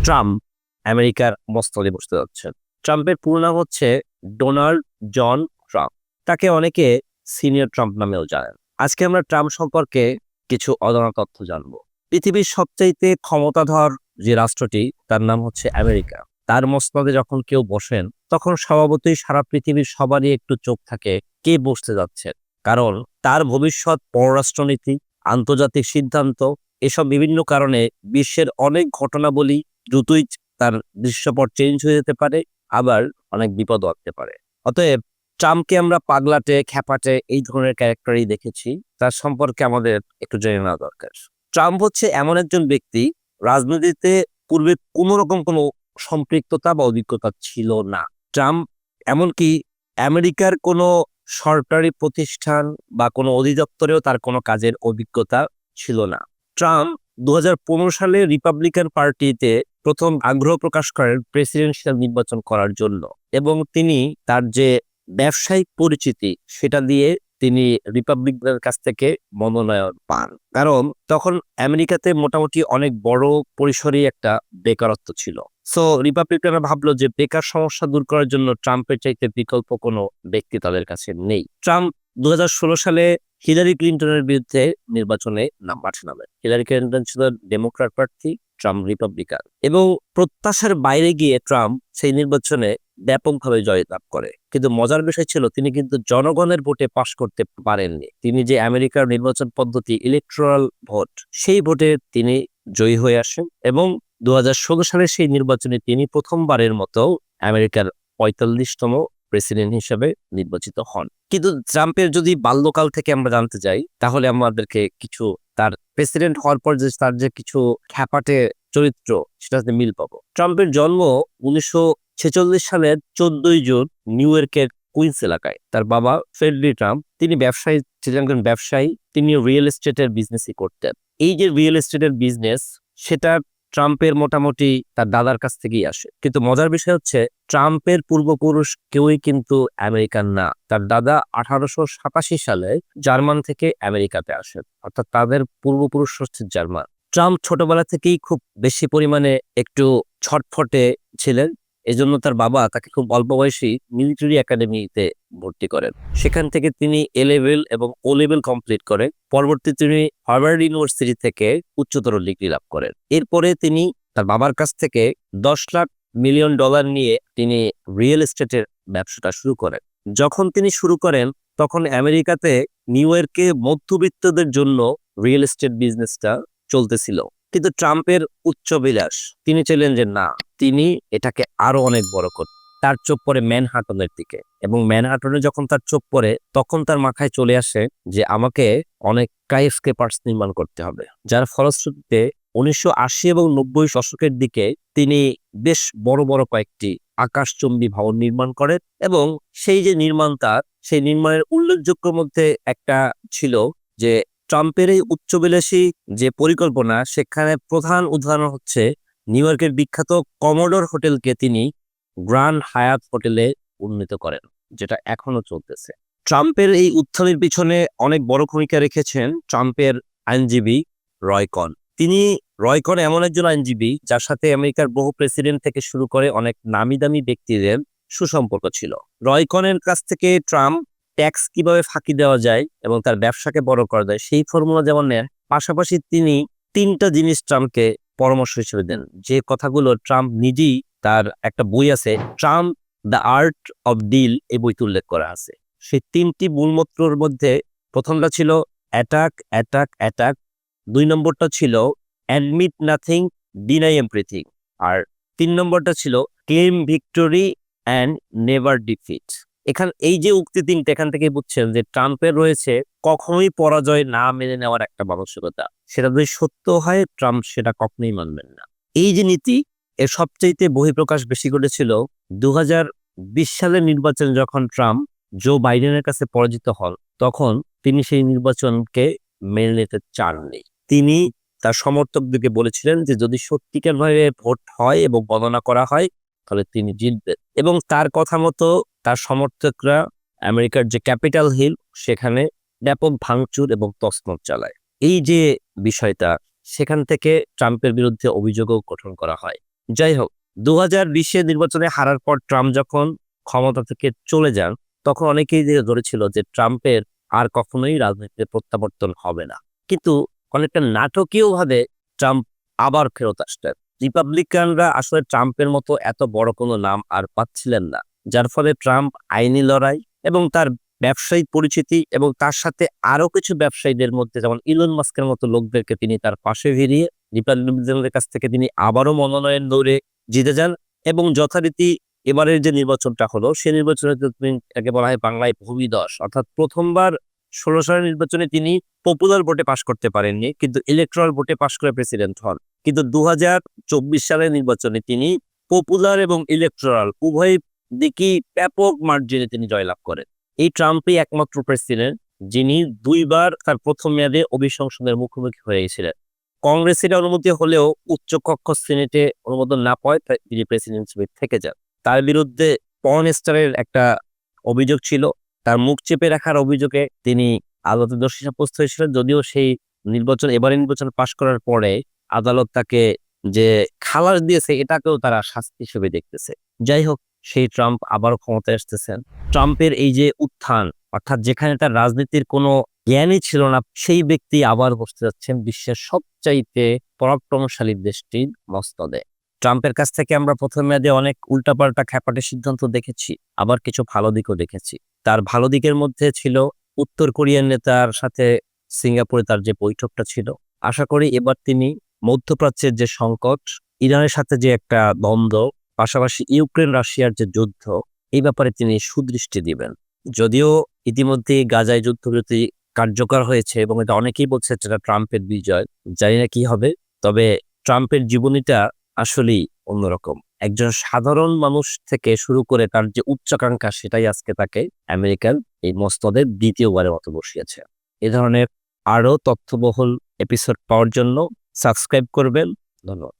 Trump আমেরিকার মস্তদে বসতে যাচ্ছেন। ট্রাম্পের পুরো নাম হচ্ছে ডোনাল্ড জন ট্রাম্প। তাকে অনেকে সিনিয়র ট্রাম্প নামেও জানেন। আজকে আমরা ট্রাম্প সম্পর্কে কিছু অজানা তথ্য জানবো। পৃথিবীর সবচাইতে ক্ষমতাধর যে রাষ্ট্রটি, তার নাম হচ্ছে আমেরিকা। তার মসনদে যখন কেউ বসেন, তখন স্বভাবতই সারা পৃথিবীর সবারই একটু চোখ থাকে কে বসতে যাচ্ছে। কারণ তার ভবিষ্যৎ পররাষ্ট্রনীতি, আন্তর্জাতিক সিদ্ধান্ত, এসব বিভিন্ন কারণে বিশ্বের অনেক ঘটনাবলী দ্রুতই তার দৃশ্যপট চেঞ্জ হয়ে যেতে পারে, আবার অনেক বিপদও আসতে পারে। অতএব ট্রাম্পকে আমরা পাগলাটে, খ্যাপাটে এই ধরনের ক্যারেক্টারই দেখেছি। তার সম্পর্কে আমাদের একটু জেনে নেওয়া দরকার। ট্রাম্প হচ্ছে এমন একজন ব্যক্তি, রাজনীতিতে পূর্বে কোনো রকম কোনো সম্পৃক্ততা বা অভিজ্ঞতা ছিল না। ট্রাম্প এমনকি আমেরিকার কোনো সরকারি প্রতিষ্ঠান বা কোনো অধিদপ্তরেও তার কোনো কাজের অভিজ্ঞতা ছিল না। ট্রাম্প 2015 সালে রিপাবলিকান পার্টিতে প্রথম আগ্রহ প্রকাশ করেন প্রেসিডেন্সিয়াল নির্বাচন করার জন্য, এবং তিনি তার যে ব্যবসায়িক পরিচিতি সেটা দিয়ে তিনি রিপাবলিকানদের কাছ থেকে মনোনয়ন পান। কারণ তখন আমেরিকাতে মোটামুটি অনেক বড় পরিসরে একটা বেকারত্ব ছিল। সো রিপাবলিকানরা ভাবলো যে বেকার সমস্যা দূর করার জন্য ট্রাম্পের চাইতে বিকল্প কোনো ব্যক্তি তাদের কাছে নেই। ট্রাম্প 2016 সালে হিলারি ক্লিন্টনের বিরুদ্ধে নির্বাচনে নামেন। হিলারি ক্লিন্টন ছিল ডেমোক্র্যাট প্রার্থী, ট্রাম্প রিপাবলিকান, এবং প্রত্যাশার বাইরে গিয়ে ট্রাম্প সেই নির্বাচনে ব্যাপকভাবে জয়লাভ করে। কিন্তু মজার বিষয় ছিল, তিনি কিন্তু জনগণের ভোটে পাশ করতে পারেননি। তিনি যে আমেরিকার নির্বাচন পদ্ধতি ইলেকট্রাল ভোট, সেই ভোটে তিনি জয়ী হয়ে আসেন, এবং 2016 সালে সেই নির্বাচনে তিনি প্রথমবারের মতো আমেরিকার 45তম প্রেসিডেন্ট হিসেবে নির্বাচিত হন। কিন্তু ট্রাম্পের যদি বাল্যকাল থেকে আমরা জানতে যাই, তাহলে আমাদেরকে কিছু তার প্রেসিডেন্ট হওয়ার পর যে তার যে কিছু খ্যাপাটে চরিত্র, সেটাতে মিল পাবো। ট্রাম্পের জন্ম 1946 সালের 14 জুন নিউ ইয়র্কের কুইন্স এলাকায়। তার বাবা ফ্রেডরি ট্রাম্প, তিনি ব্যবসায়ী ছিলেন, ব্যবসায়ী। তিনি রিয়েল এস্টেটের বিজনেসই করতেন। এই যে রিয়েল এস্টেটের বিজনেস, সেটা ট্রাম্পের মোটামুটি তার দাদার কাছ থেকেই আসে। কিন্তু মজার বিষয় হচ্ছে, ট্রাম্পের পূর্বপুরুষ কেউই কিন্তু আমেরিকান না। তার দাদা 1887 সালে জার্মান থেকে আমেরিকাতে আসেন, অর্থাৎ তাদের পূর্বপুরুষ হচ্ছে জার্মান। ট্রাম্প ছোটবেলা থেকেই খুব বেশি পরিমাণে একটু ছটফটে ছিলেন। এজন্য তার বাবা তাকে খুব অল্প বয়সী মিলিটারি একাডেমিতে ভর্তি করেন। সেখান থেকে তিনি এ লেভেল এবং ও লেভেল কমপ্লিট করেন। পরবর্তীতে তিনি হার্ভার্ড ইউনিভার্সিটি থেকে উচ্চতর ডিগ্রি লাভ করেন। এরপরে তিনি তার বাবার কাছ থেকে $10 লাখ মিলিয়ন নিয়ে তিনি রিয়েল এস্টেটের ব্যবসাটা শুরু করেন। যখন তিনি শুরু করেন, তখন আমেরিকাতে নিউ ইয়র্কে মধ্যবিত্তদের জন্য রিয়েল এস্টেট বিজনেসটা চলতেছিল। কিন্তু ট্রাম্পের উচ্চবিলাস, তিনি চাইলেন যে না, তিনি এটাকে আরো অনেক বড় করবেন। তার চোখ পড়ে ম্যানহাটনের দিকে, এবং ম্যানহাটনে যখন তার চোখ পড়ে, তখন তার মাথায় চলে আসে যে আমাকে অনেক স্কাইস্ক্রেপার্স নির্মাণ করতে হবে। যার ফলশ্রুতিতে 1980 এবং 90 দশকের দিকে তিনি বেশ বড় বড় কয়েকটি আকাশচুম্বী ভবন নির্মাণ করেন, এবং সেই যে নির্মাণটা, সেই নির্মাণের উল্লেখযোগ্য মধ্যে একটা ছিল যে ট্রাম্পের এই উচ্চবিলাসী যে পরিকল্পনা, সেখানে প্রধান উদাহরণ হচ্ছে নিউ ইয়র্কের বিখ্যাত কমোডোর হোটেলকে তিনি গ্র্যান্ড হায়াত হোটেলে উন্নীত করেন, যেটা এখনো চলতেছে। ট্রাম্পের এই উত্থানের পিছনে অনেক বড় ভূমিকা রেখেছেন ট্রাম্পের আইনজীবী রয় কন। রয় কন এমন একজন আইনজীবী যার সাথে আমেরিকার বহু প্রেসিডেন্ট থেকে শুরু করে অনেক নামি দামি ব্যক্তিদের সুসম্পর্ক ছিল। রয় কনের কাছ থেকে ট্রাম্প ট্যাক্স কিভাবে ফাঁকি দেওয়া যায় এবং তার ব্যবসাকে বড় করা যায়, সেই ফর্মুলা যেমন নেন। পাশাপাশি তিনি 3টা জিনিস ট্রাম্পকে পরামর্শ হিসেবে দেন, যে কথাগুলো ট্রাম্প নিজেই, তার একটা বই আছে, Trump the art of deal, এই বইতে উল্লেখ করা আছে। সেই 3টি মূলমন্ত্রর মধ্যে প্রথমটা ছিল অ্যাটাক অ্যাটাক অ্যাটাক, 2 নম্বরটা ছিল অ্যাডমিট নাথিং, ডিনাই এভরিথিং, আর 3 নম্বরটা ছিল claim victory and never defeat. এই যে উক্তি 3টা, এখান থেকে বুঝছেন যে ট্রাম্পের রয়েছে কখনোই পরাজয় না মেনে নেওয়ার একটা মানসিকতা। সেটা যদি সত্য হয়, ট্রাম্প সেটা কখনোই মানবেন না। এই যে নীতি, এর সবচাইতে বহিঃপ্রকাশ বেশি ঘটেছিল 2020 সালের নির্বাচনে, যখন ট্রাম্প জো বাইডেনের কাছে পরাজিত হন। তখন তিনি সেই নির্বাচনকে মেনে নিতে চাননি। তিনি তার সমর্থকদেরকে বলেছিলেন যে যদি সত্যিকারভাবে ভোট হয় এবং গণনা করা হয়, তাহলে তিনি জিতবেন। এবং তার কথা মতো তার সমর্থকরা আমেরিকার যে ক্যাপিটাল হিল, সেখানে ব্যাপক ভাঙচুর এবং তছনছ চালায়। এই যে বিষয়টা, সেখান থেকে ট্রাম্পের বিরুদ্ধে অভিযোগও গঠন করা হয়। যাই হোক, 2020 নির্বাচনে হারার পর ট্রাম্প যখন ক্ষমতা থেকে চলে যান, তখন অনেকেই ধরেছিল যে ট্রাম্পের আর কখনোই রাজনীতিতে প্রত্যাবর্তন হবে না। কিন্তু অনেকটা নাটকীয়ভাবে ট্রাম্প আবার ফেরত আসলেন। রিপাবলিকানরা আসলে ট্রাম্পের মতো এত বড় কোনো নাম আর পাচ্ছিলেন না, যার ফলে ট্রাম্প আইনি লড়াই এবং তার ব্যবসায়িক পরিচিতি এবং তার সাথে আরো কিছু ব্যবসায়ীদের মধ্যে, যেমন ইলন মাস্কের মতো লোকদেরকে তিনি তার পাশে ভিড়িয়ে রিপাবলিকানদের কাছ থেকে তিনি আবারও মনোনয়ন দৌড়ে জিতে যান। এবং যথারীতি এবারের যে নির্বাচনটা হলো, সেই নির্বাচনে তিনি, একে বলা হয় বাংলায় ভূমিধস, অর্থাৎ প্রথমবার 16 সালের নির্বাচনে তিনি পপুলার ভোটে পাশ করতে পারেননি, কিন্তু ইলেকট্রাল ভোটে পাশ করে প্রেসিডেন্ট হন। কিন্তু 2024 সালের নির্বাচনে তিনি পপুলার এবং ইলেকট্রাল উভয় দিকেই ব্যাপক মার্জিনে তিনি জয়লাভ করেন। এই ট্রাম্পই একমাত্র প্রেসিডেন্ট যিনি দুইবার তার প্রথম মেয়াদে অভিশংসনের মুখোমুখি হয়েছিলেন। কংগ্রেসের অনুমতি হলেও উচ্চকক্ষ সিনেটে অনুমোদন না পাওয়ায় তিনি প্রেসিডেন্ট হিসেবে থেকে যান। তার বিরুদ্ধে পর্ন স্টারের একটা অভিযোগ ছিল, তার মুখ চেপে রাখার অভিযোগে তিনি আদালতে দোষী সাব্যস্ত হয়েছিলেন। যদিও সেই এবারের নির্বাচন পাশ করার পরে আদালত তাকে যে খালাস দিয়েছে, এটাকেও তারা শাস্তি হিসেবে দেখতেছে। যাই হোক, সেই ট্রাম্প আবার ক্ষমতায় আসতেছেন। ট্রাম্পের এই যে উত্থান, অর্থাৎ যেখানে তার রাজনীতির কোনো জ্ঞানই ছিল না, সেই ব্যক্তি আবার বসতে যাচ্ছেন বিশ্বের সবচাইতে পরাক্রমশালী দেশটির মস্তদে। ট্রাম্পের কাছ থেকে আমরা প্রথম মেয়াদে অনেক উল্টাপাল্টা খ্যাপাটে সিদ্ধান্ত দেখেছি, আবার কিছু ভালো দিকও দেখেছি। তার ভালো দিকের মধ্যে ছিল উত্তর কোরিয়ান নেতার সাথে সিঙ্গাপুরে তার যে বৈঠকটা ছিল। আশা করি এবার তিনি মধ্যপ্রাচ্যের যে সংকট, ইরানের সাথে যে একটা দ্বন্দ্ব, পাশাপাশি ইউক্রেন রাশিয়ার যে যুদ্ধ, এই ব্যাপারে তিনি সুদৃষ্টি দিবেন। যদিও ইতিমধ্যে গাজায় যুদ্ধবিরতি কার্যকর হয়েছে এবং এটা অনেকেই বলছে এটা ট্রাম্পের বিজয়, জানি না কি হবে। তবে ট্রাম্পের জীবনীটা আসলেই অন্যরকম। একজন সাধারণ মানুষ থেকে শুরু করে তার যে উচ্চাকাঙ্ক্ষা, সেটাই আজকে তাকে আমেরিকার এই মস্তদে দ্বিতীয়বারের মতো বসিয়েছে। এ ধরনের আরো তথ্যবহুল এপিসোড পাওয়ার জন্য সাবস্ক্রাইব করবেন। ধন্যবাদ।